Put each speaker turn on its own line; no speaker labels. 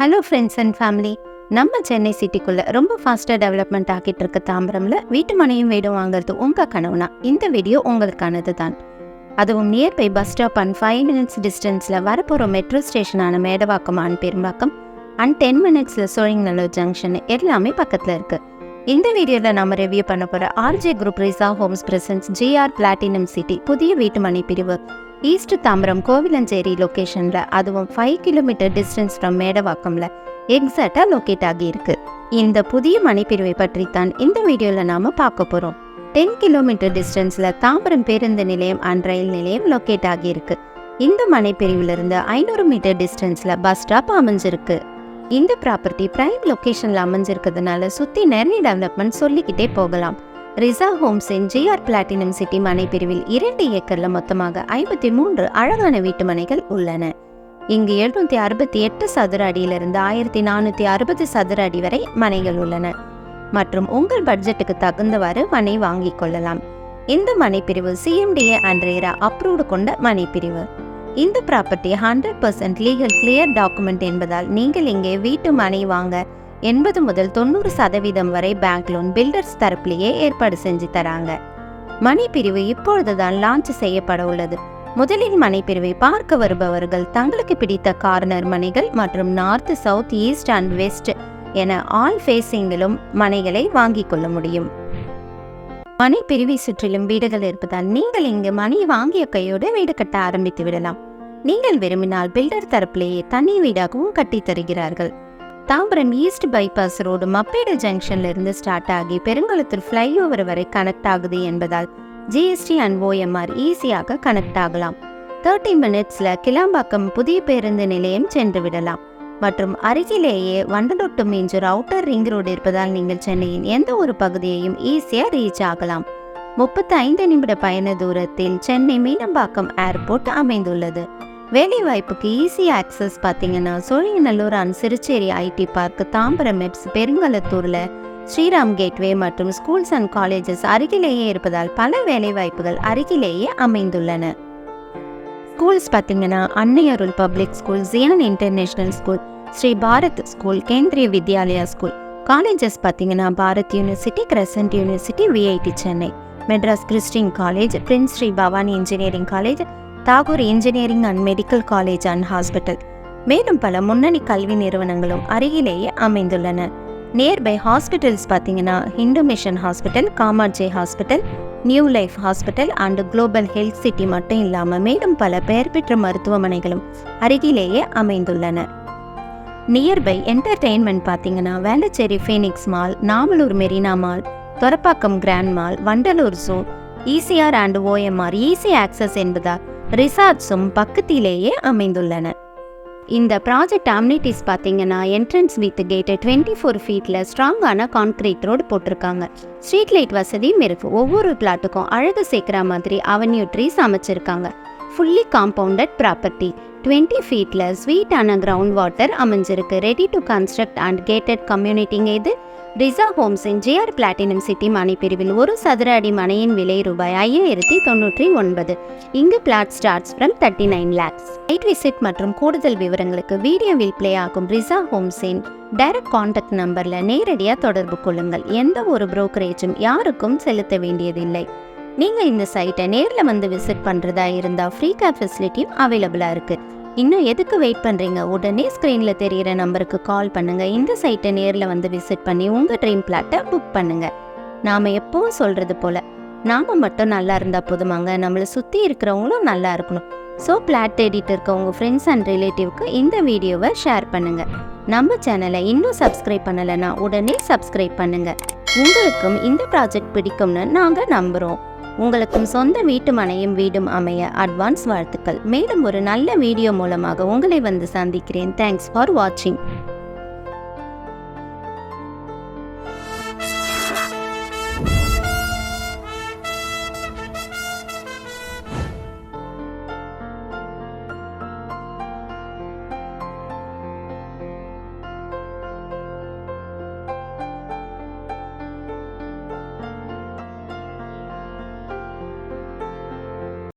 Hello friends and family. நம்ம சென்னை சிட்டிக்குள்ளே ரொம்ப ஃபாஸ்ட்டாக டெவலப்மெண்ட் ஆகிட்டு இருக்க தாம்பரமில் வீட்டு மனையும் வீடும் வாங்குறது உங்கள் கனவுனா இந்த வீடியோ உங்களுக்கானது தான். அதுவும் nearby bus stop and 5 minutes டிஸ்டன்ஸில் வரப்போகிற மெட்ரோ ஸ்டேஷனான மேடவாக்கம் அண்ட் பெரும்பாக்கம் அண்ட் 10 minutesல சோழிங்கநல்லூர் ஜங்ஷன் எல்லாமே பக்கத்தில் இருக்குது. இந்த வீடியோவில் நம்ம ரிவ்யூ பண்ண போகிற RJ group Risa homes presents GR platinum city புதிய வீட்டு மனை பிரிவு ஈஸ்ட் தாம்பரம் கோவிலஞ்சேரி லொக்கேஷனில், அதுவும் 5 kilometer டிஸ்டன்ஸ் ஃப்ரம் மேடவாக்கம்ல எக்ஸாக்டாக லொக்கேட் ஆகியிருக்கு. இந்த புதிய மனைப்பிரிவை பற்றி தான் இந்த வீடியோவில் நாம் பார்க்க போகிறோம். 10 kilometer டிஸ்டன்ஸில் தாம்பரம் பேருந்து நிலையம் அண்ட் ரயில் நிலையம் லொக்கேட் ஆகியிருக்கு. இந்த மனைப்பிரிவிலிருந்து 500 meter டிஸ்டன்ஸில் பஸ் ஸ்டாப் அமைஞ்சிருக்கு. இந்த ப்ராப்பர்ட்டி பிரைம் லொக்கேஷனில் அமைஞ்சிருக்கிறதுனால சுற்றி நிறைய டெவலப்மெண்ட் சொல்லிக்கிட்டே போகலாம். ரிசா ஹோம்ஸின் ஜிஆர் பிளாட்டினம் சிட்டி மனைப்பிரிவில் 2 ஏக்கர்ல மொத்தமாக 53 அழகான வீட்டு மனைகள் உள்ளன. இங்கு 768 சதுர அடியிலிருந்து 1460 சதுர அடி வரை மனைகள் உள்ளன மற்றும் உங்கள் பட்ஜெட்டுக்கு தகுந்தவாறு மனை வாங்கிக் கொள்ளலாம். இந்த மனைப்பிரிவு CMDA அண்ட் RERA அப்ரூவ்டு கொண்ட மனைப்பிரிவு. இந்த ப்ராப்பர்ட்டி 100% லீகல் கிளியர் டாக்குமெண்ட் என்பதால் நீங்கள் இங்கே வீட்டு மனை வாங்க 80 முதல் 90% வரை பேங்க் லோன் பில்டர்ஸ் தரப்பிலேயே ஏற்பாடு செஞ்சு தராங்க. மனைப்பிரிவு இப்பொழுதுதான் லான்ச் செய்யப்பட உள்ளது. முதலில் மனைப்பிரிவை பார்க்க வருபவர்கள் தங்களுக்கு பிடித்த கார்னர் மனைகள் மற்றும் north, south, east and west என ஆல் ஃபேஸிங்கிலும் மனைகளை வாங்கிக் கொள்ள முடியும். மனைப்பிரிவை சுற்றிலும் வீடுகள் இருப்பதால் நீங்கள் இங்கு மனை வாங்கிய கையோடு வீடு கட்ட ஆரம்பித்து விடலாம். நீங்கள் விரும்பினால் பில்டர் தரப்பிலேயே தனி வீடாகவும் கட்டி தருகிறார்கள். Tambaram east bypass road Mappedu ஜங்ஷன்ல இருந்து ஸ்டார்ட் ஆகி பெருங்குளத்தூர் ஃப்ளைஓவர் வரை கனெக்ட் ஆகுது என்பதால் GST அண்ட் OMR ஈஸியாக கனெக்ட் ஆகலாம். 30 minutesல கிளாம்பாக்கம் புதிய பேருந்து நிலையம் சென்று விடலாம் மற்றும் அருகிலேயே Vandalur Minjur outer ring road இருப்பதால் நீங்கள் சென்னையின் எந்த ஒரு பகுதியையும் ஈஸியாக ரீச் ஆகலாம். 35 நிமிட பயண தூரத்தில் சென்னை மீனம்பாக்கம் ஏர்போர்ட் அமைந்துள்ளது. வேலை வாய்ப்புக்கு ஈஸி ஆக்சஸ் பார்த்தீங்கன்னா Sholinganallur and Siruseri IT park, Tambaram MEPZ, பெருங்கலத்தூர்ல ஸ்ரீராம் கேட்வே மற்றும் ஸ்கூல்ஸ் அண்ட் காலேஜஸ் அருகிலேயே இருப்பதால் பல வேலை வாய்ப்புகள் அருகிலேயே அமைந்துள்ளன. ஸ்கூல்ஸ் பார்த்தீங்கன்னா Annai Arul public school, Zion international school, Sri Bharat school, Kendriya Vidyalaya school. Colleges பார்த்தீங்கன்னா Bharat university, crescent university, VIT Chennai, Madras Christian college, prince Sri Bhavani engineering college, Tagore engineering and medical college and hospital, மேலும் பல முன்னணி கல்வி நிறுவனங்களும் அருகிலேயே அமைந்துள்ளன. நியர்பை ஹாஸ்பிட்டல்ஸ் பார்த்தீங்கன்னா Hindu mission hospital, Kamatchi hospital, new life hospital and global health city மட்டும் இல்லாமல் மேலும் பல பெயர் பெற்ற மருத்துவமனைகளும் அருகிலேயே அமைந்துள்ளன. நியர்பை என்டர்டெயின்மெண்ட் பார்த்தீங்கன்னா Velachery Phoenix mall, Navalur marina mall, Thoraipakkam grand mall, Vandalur zoo, ECR and OMR easy access என்பதால் ரிசார்ட்ஸும் பக்கத்திலேயே அமைந்துள்ளன. இந்த ப்ராஜெக்ட் அம்னிட்டிஸ் பார்த்தீங்கன்னா என்ட்ரன்ஸ் வித் கேட் 24 feetல ஸ்ட்ராங்கான கான்கிரீட் ரோடு போட்டிருக்காங்க. ஸ்ட்ரீட் லைட் வசதியும் இருக்கு. ஒவ்வொரு பிளாட்டுக்கும் அழகு சேர்க்கிற மாதிரி அவென்யூ ட்ரீஸ் அமைச்சிருக்காங்க. Fully compounded property. 20 feetல ஸ்வீட்டான கிரவுண்ட் வாட்டர் அமைஞ்சிருக்கு. Ready to construct and gated கம்யூனிட்டிங்க. இது ரிசா ஹோம்ஸின் ஜிஆர் பிளாட்டினம் சிட்டி மனைப்பிரிவில் 1 சதுர அடி மனையின் விலை ரூபாய் 5099. இங்கு plot starts from 39 lakhs. Site visit மற்றும் கூடுதல் விவரங்களுக்கு வீடியோவில் பிளே ஆகும் ரிசா ஹோம்ஸின் டைரக்ட் கான்டாக்ட் நம்பர்ல நேரடியாக தொடர்பு கொள்ளுங்கள். எந்த ஒரு புரோக்கரேஜும் யாருக்கும் செலுத்த வேண்டியதில்லை. நீங்க இந்த சைட்டை நேரில் வந்து விசிட் பண்றதா இருந்தா ஃப்ரீ கேப் ஃபெசிலிட்டியும் அவைலபிளா இருக்கு. இன்னும் எதுக்கு வெயிட் பண்ணுறீங்க? உடனே ஸ்க்ரீனில் தெரிகிற நம்பருக்கு கால் பண்ணுங்கள். இந்த சைட்டை நேரில் வந்து விசிட் பண்ணி உங்கள் ட்ரீம் பிளாட்டை புக் பண்ணுங்கள். நாம் எப்பவும் சொல்கிறது போல் நாம் மட்டும் நல்லா இருந்தால் போதுமாங்க, நம்மளை சுற்றி இருக்கிறவங்களும் நல்லா இருக்கணும். ஸோ பிளாட் தேடிட்டு இருக்க உங்கள் ஃப்ரெண்ட்ஸ் அண்ட் ரிலேட்டிவ்க்கு இந்த வீடியோவை ஷேர் பண்ணுங்கள். நம்ம சேனலை இன்னும் சப்ஸ்கிரைப் பண்ணலைன்னா உடனே சப்ஸ்கிரைப் பண்ணுங்கள். உங்களுக்கும் இந்த ப்ராஜெக்ட் பிடிக்கும்னு நாங்கள் நம்புகிறோம். உங்களுக்கும் சொந்த வீட்டு மனையும் வீடும் அமைய அட்வான்ஸ் வாழ்த்துக்கள். மேலும் ஒரு நல்ல வீடியோ மூலமாக உங்களை வந்து சந்திக்கிறேன். தேங்க்ஸ் ஃபார் வாட்சிங்.